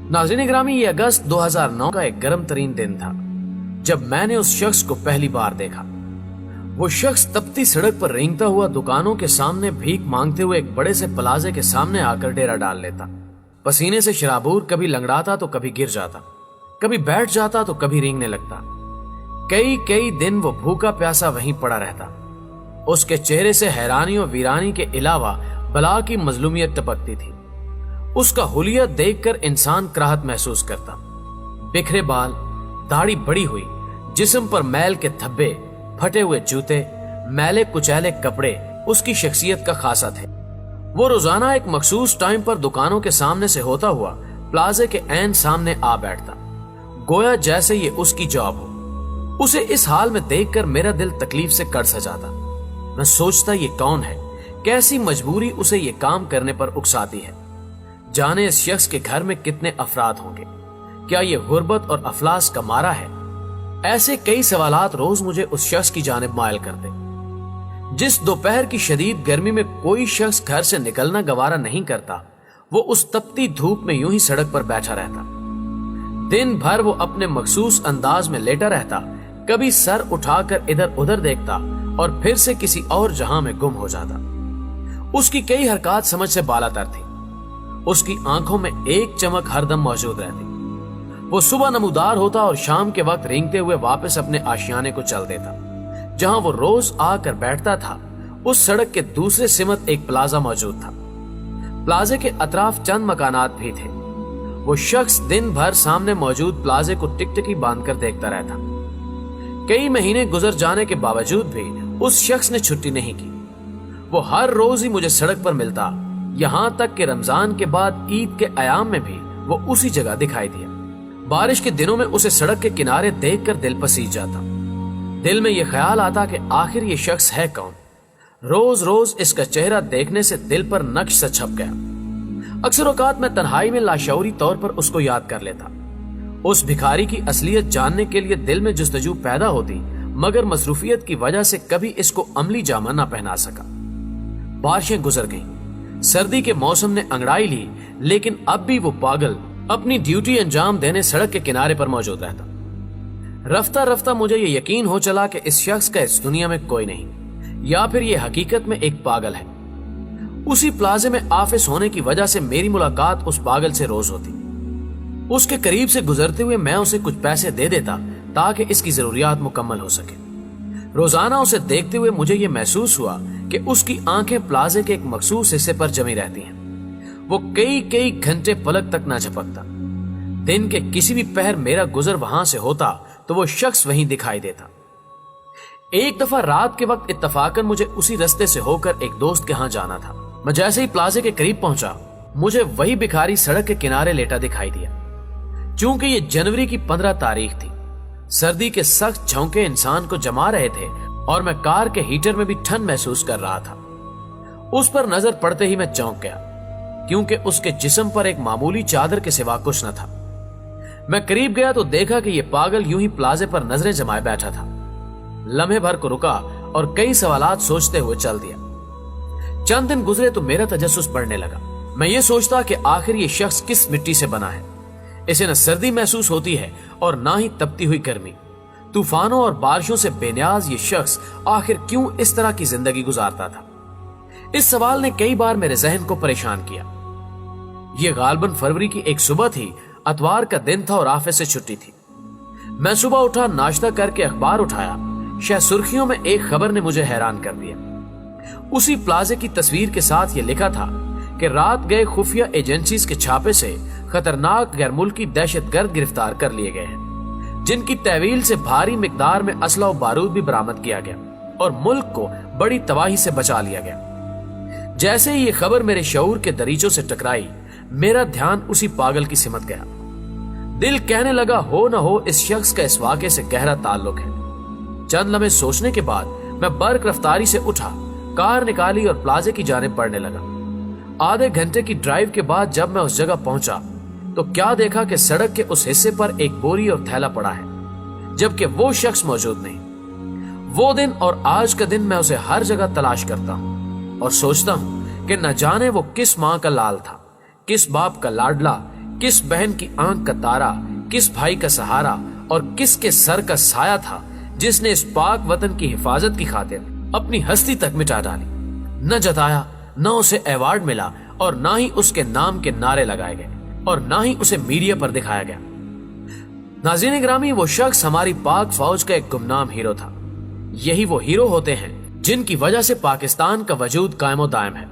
नाज़रीन ग्रामी, ये अगस्त 2009 का एक गर्म तरीन दिन था जब मैंने उस शख्स को पहली बार देखा। वो शख्स तपती सड़क पर रेंगता हुआ दुकानों के सामने भीख मांगते हुए एक बड़े से प्लाजे के सामने आकर डेरा डाल लेता। पसीने से शराबूर कभी लंगड़ाता तो कभी गिर जाता, कभी बैठ जाता तो कभी रेंगने लगता। कई कई दिन वो भूखा प्यासा वहीं पड़ा रहता। उसके चेहरे से हैरानी और वीरानी के अलावा बला की मजलूमियत टपकती थी। उसका हुलिया देखकर इंसान कराहत महसूस करता। बिखरे बाल, दाढ़ी बड़ी हुई, जिस्म पर मैल के धब्बे, फटे हुए जूते, मैले कुचैले कपड़े उसकी शख्सियत का खासा थे। वो रोजाना एक मखसूस टाइम पर दुकानों के सामने से होता हुआ प्लाजे के ऐन सामने आ बैठता, गोया जैसे ये उसकी जॉब हो। उसे इस हाल में देखकर मेरा दिल तकलीफ से कड़ सा जाता। मैं सोचता ये कौन है, कैसी मजबूरी उसे ये काम करने पर उकसाती है। जाने इस शख्स के घर में कितने अफराद होंगे, क्या ये गुर्बत और अफलास का मारा है? ऐसे कई सवालात रोज मुझे उस शख्स की जानिब मायल करते। जिस दोपहर की शदीद गर्मी में कोई शख्स घर से निकलना गवारा नहीं करता, वो उस तपती धूप में यूं ही सड़क पर बैठा रहता। दिन भर वो अपने मखसूस अंदाज में लेटा रहता, कभी सर उठाकर इधर उधर देखता और फिर से किसी और जहां में गुम हो जाता। उसकी कई हरकत समझ से बालातर थी। उसकी आंखों में एक चमक हरदम मौजूद रहती। वो सुबह नमूदार होता और शाम के वक्त रेंगते हुए वापस अपने आशियाने को चल देता। जहां वो रोज आकर बैठता था, उस सड़क के दूसरे सिमत एक प्लाजा मौजूद था। प्लाजे के अतराफ चंद मकानात भी थे। वो शख्स दिन भर सामने मौजूद प्लाजे को टिकटिकी बांधकर देखता रहता। कई महीने गुजर जाने के बावजूद भी उस शख्स ने छुट्टी नहीं की। वो हर रोज ही मुझे सड़क पर मिलता, यहां तक कि रमजान के बाद ईद के अयाम में भी वो उसी जगह दिखाई दिया। बारिश के दिनों में उसे सड़क के किनारे देखकर दिल पसीज जाता। दिल में यह ख्याल आता कि आखिर ये शख्स है कौन। रोज रोज इसका चेहरा देखने से दिल पर नक्श सा छप गया। अक्सर औकात मैं तन्हाई में लाशऊरी तौर पर उसको याद कर लेता। उस भिखारी की असलियत जानने के लिए दिल में जुस्तजू पैदा होती, मगर मसरूफियत की वजह से कभी इसको अमली जामा ना पहना सका। बारिशें गुजर गईं, सर्दी के मौसम ने अंगड़ाई ली, लेकिन अब भी वो पागल अपनी ड्यूटी अंजाम देने सड़क के किनारे पर मौजूद रहता। रफ्ता रफ्ता मुझे ये यकीन हो चला कि इस शख्स का इस दुनिया में कोई नहीं, या फिर ये हकीकत में एक पागल है। उसी प्लाजे में आफिस होने की वजह से मेरी मुलाकात उस पागल से रोज होती। उसके करीब से गुजरते हुए मैं उसे कुछ पैसे दे देता ताकि इसकी जरूरियात मुकम्मल हो सके। रोजाना उसे देखते हुए मुझे ये महसूस हुआ कि उसकी आंखें प्लाजे के एक मखसूस हिस्से पर जमी रहती हैं। वो कई कई घंटे पलक तक ना झपकता। दिन के किसी भी पहर मेरा गुजर वहां से होता तो वो शख्स वहीं दिखाई देता। एक दफा रात के वक्त इत्तफाकन मुझे उसी रास्ते से होकर एक दोस्त के यहाँ जाना था। मैं जैसे ही प्लाजे के करीब पहुंचा, मुझे वही भिखारी सड़क के किनारे लेटा दिखाई दिया। चूंकि ये जनवरी की 15 तारीख थी, सर्दी के सख्त झोंके इंसान को जमा रहे थे और मैं कार के हीटर में भी ठंड महसूस कर रहा था। उस पर नजर पड़ते ही मैं चौंक गया, क्योंकि उसके जिस्म पर एक मामूली चादर के सिवा कुछ न था। मैं करीब गया तो देखा कि यह पागल यूं ही प्लाजे पर नजरें जमाए बैठा था। लम्हे भर को रुका और कई सवालात सोचते हुए चल दिया। चंद दिन गुजरे तो मेरा तजस्सुस बढ़ने लगा। मैं ये सोचता कि आखिर ये शख्स किस मिट्टी से बना है। इसे न सर्दी महसूस होती है और ना ही तपती हुई गर्मी। तूफानों और बारिशों से बेनियाज ये शख्स आखिर क्यों इस तरह की जिंदगी गुजारता था? इस सवाल ने कई बार मेरे जहन को परेशान किया। यह गालबन फरवरी की एक सुबह थी, अतवार का दिन था और ऑफिस से छुट्टी थी। मैं सुबह उठा, नाश्ता करके अखबार उठाया। शायद सुर्खियों में एक खबर ने मुझे हैरान कर दिया। उसी प्लाजे की तस्वीर के साथ यह लिखा था कि रात गए खुफिया एजेंसीज के छापे से खतरनाक गैर मुल्की दहशतगर्द गिरफ्तार कर लिए गए हैं, जिनकी तहवील से भारी मिकदार में असला और बारूद भी बरामद किया गया और मुल्क को बड़ी तबाही से बचा लिया गया। जैसे ही ये खबर मेरे शऊर के दरीचों से टकराई, मेरा ध्यान उसी पागल की सिमत गया। दिल कहने लगा, हो न हो इस शख्स का इस वाक़े से गहरा ताल्लुक है। चंद लम्हे सोचने के बाद मैं बर्क रफ्तारी से उठा, कार निकाली और प्लाजे की जानिब बढ़ने लगा। आधे घंटे की ड्राइव के बाद जब मैं उस जगह पहुंचा तो क्या देखा कि सड़क के उस हिस्से पर एक बोरी और थैला पड़ा है, जबकि वो शख्स मौजूद नहीं। वो दिन और आज का दिन मैं उसे हर जगह तलाश करता हूं और सोचता हूं कि न जाने वो किस मां का लाल था, किस बाप का लाडला, किस बहन की आंख का तारा, किस भाई का सहारा और किसके सर का साया था जिसने इस पाक वतन की हिफाजत की खातिर अपनी हस्ती तक मिटा डाली। न जताया, न उसे अवार्ड मिला और ना ही उसके नाम के नारे लगाए गए और ना ही उसे मीडिया पर दिखाया गया। नाज़रीन ग्रामी, वो शख्स हमारी पाक फौज का एक गुमनाम हीरो था। यही वो हीरो होते हैं जिनकी वजह से पाकिस्तान का वजूद कायमो दायम है।